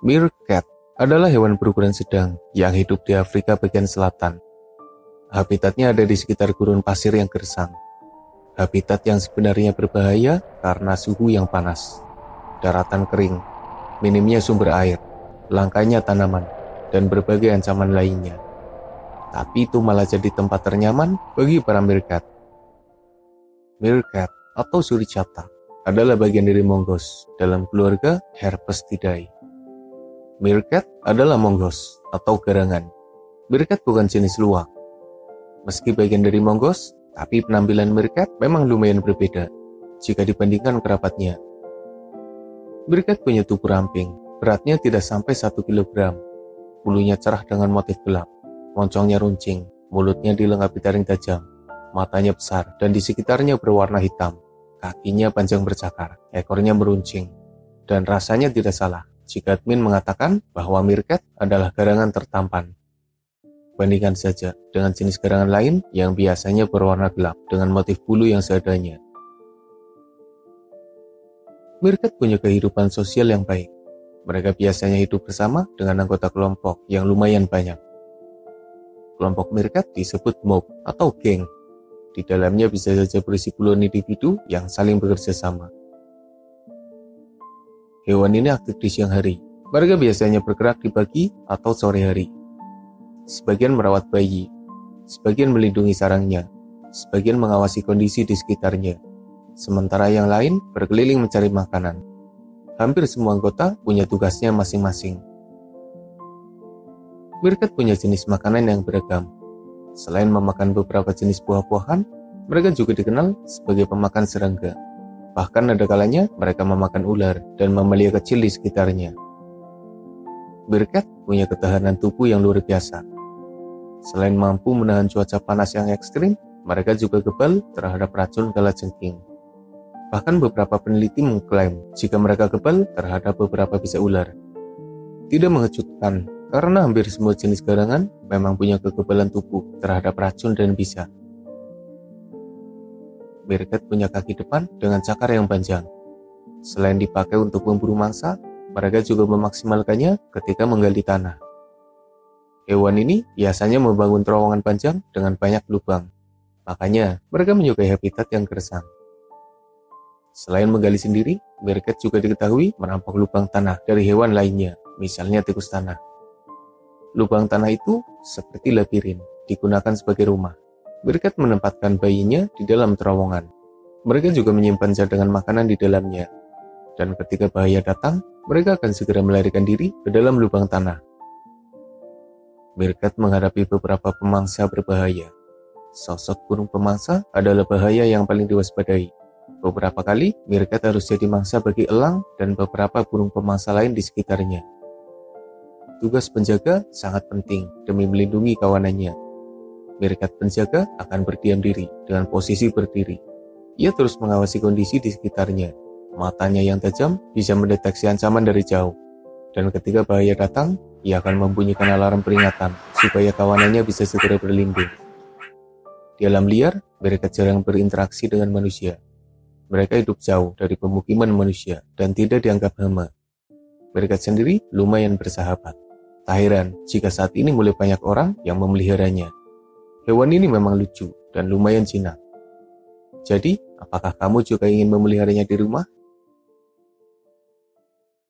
Meerkat adalah hewan berukuran sedang yang hidup di Afrika bagian selatan. Habitatnya ada di sekitar gurun pasir yang gersang. Habitat yang sebenarnya berbahaya karena suhu yang panas, daratan kering, minimnya sumber air, langkanya tanaman, dan berbagai ancaman lainnya. Tapi itu malah jadi tempat ternyaman bagi para meerkat. Meerkat atau suricata adalah bagian dari mongoose dalam keluarga Herpestidae. Meerkat adalah mongoose atau garangan. Meerkat bukan jenis luwak. Meski bagian dari mongoose, tapi penampilan meerkat memang lumayan berbeda jika dibandingkan kerabatnya. Meerkat punya tubuh ramping, beratnya tidak sampai 1 kilogram. Bulunya cerah dengan motif gelap, moncongnya runcing, mulutnya dilengkapi taring tajam, matanya besar dan di sekitarnya berwarna hitam. Kakinya panjang bercakar, ekornya meruncing, dan rasanya tidak salah jika admin mengatakan bahwa meerkat adalah garangan tertampan. Bandingkan saja dengan jenis garangan lain yang biasanya berwarna gelap dengan motif bulu yang seadanya. Meerkat punya kehidupan sosial yang baik. Mereka biasanya hidup bersama dengan anggota kelompok yang lumayan banyak. Kelompok meerkat disebut mob atau geng. Di dalamnya bisa saja berisi puluhan individu yang saling bekerja sama. Hewan ini aktif di siang hari. Mereka biasanya bergerak di pagi atau sore hari. Sebagian merawat bayi, sebagian melindungi sarangnya, sebagian mengawasi kondisi di sekitarnya, sementara yang lain berkeliling mencari makanan. Hampir semua anggota punya tugasnya masing-masing. Meerkat punya jenis makanan yang beragam. Selain memakan beberapa jenis buah-buahan, mereka juga dikenal sebagai pemakan serangga. Bahkan ada kalanya mereka memakan ular dan mamalia kecil di sekitarnya. Meerkat punya ketahanan tubuh yang luar biasa. Selain mampu menahan cuaca panas yang ekstrim, mereka juga kebal terhadap racun kalajengking. Bahkan beberapa peneliti mengklaim jika mereka kebal terhadap beberapa bisa ular. Tidak mengejutkan, karena hampir semua jenis garangan memang punya kekebalan tubuh terhadap racun dan bisa. Meerkat punya kaki depan dengan cakar yang panjang. Selain dipakai untuk memburu mangsa, mereka juga memaksimalkannya ketika menggali tanah. Hewan ini biasanya membangun terowongan panjang dengan banyak lubang. Makanya, mereka menyukai habitat yang gersang. Selain menggali sendiri, meerkat juga diketahui merampok lubang tanah dari hewan lainnya, misalnya tikus tanah. Lubang tanah itu seperti labirin, digunakan sebagai rumah. Meerkat menempatkan bayinya di dalam terowongan. Mereka juga menyimpan cadangan makanan di dalamnya. Dan ketika bahaya datang, mereka akan segera melarikan diri ke dalam lubang tanah. Meerkat menghadapi beberapa pemangsa berbahaya. Sosok burung pemangsa adalah bahaya yang paling diwaspadai. Beberapa kali, meerkat harus jadi mangsa bagi elang dan beberapa burung pemangsa lain di sekitarnya. Tugas penjaga sangat penting demi melindungi kawanannya. Meerkat penjaga akan berdiam diri dengan posisi berdiri. Ia terus mengawasi kondisi di sekitarnya. Matanya yang tajam bisa mendeteksi ancaman dari jauh. Dan ketika bahaya datang, ia akan membunyikan alarm peringatan supaya kawanannya bisa segera berlindung. Di alam liar, meerkat jarang berinteraksi dengan manusia. Mereka hidup jauh dari pemukiman manusia dan tidak dianggap hama. Meerkat sendiri lumayan bersahabat. Tak heran jika saat ini mulai banyak orang yang memeliharanya. Hewan ini memang lucu dan lumayan jinak. Jadi, apakah kamu juga ingin memeliharanya di rumah?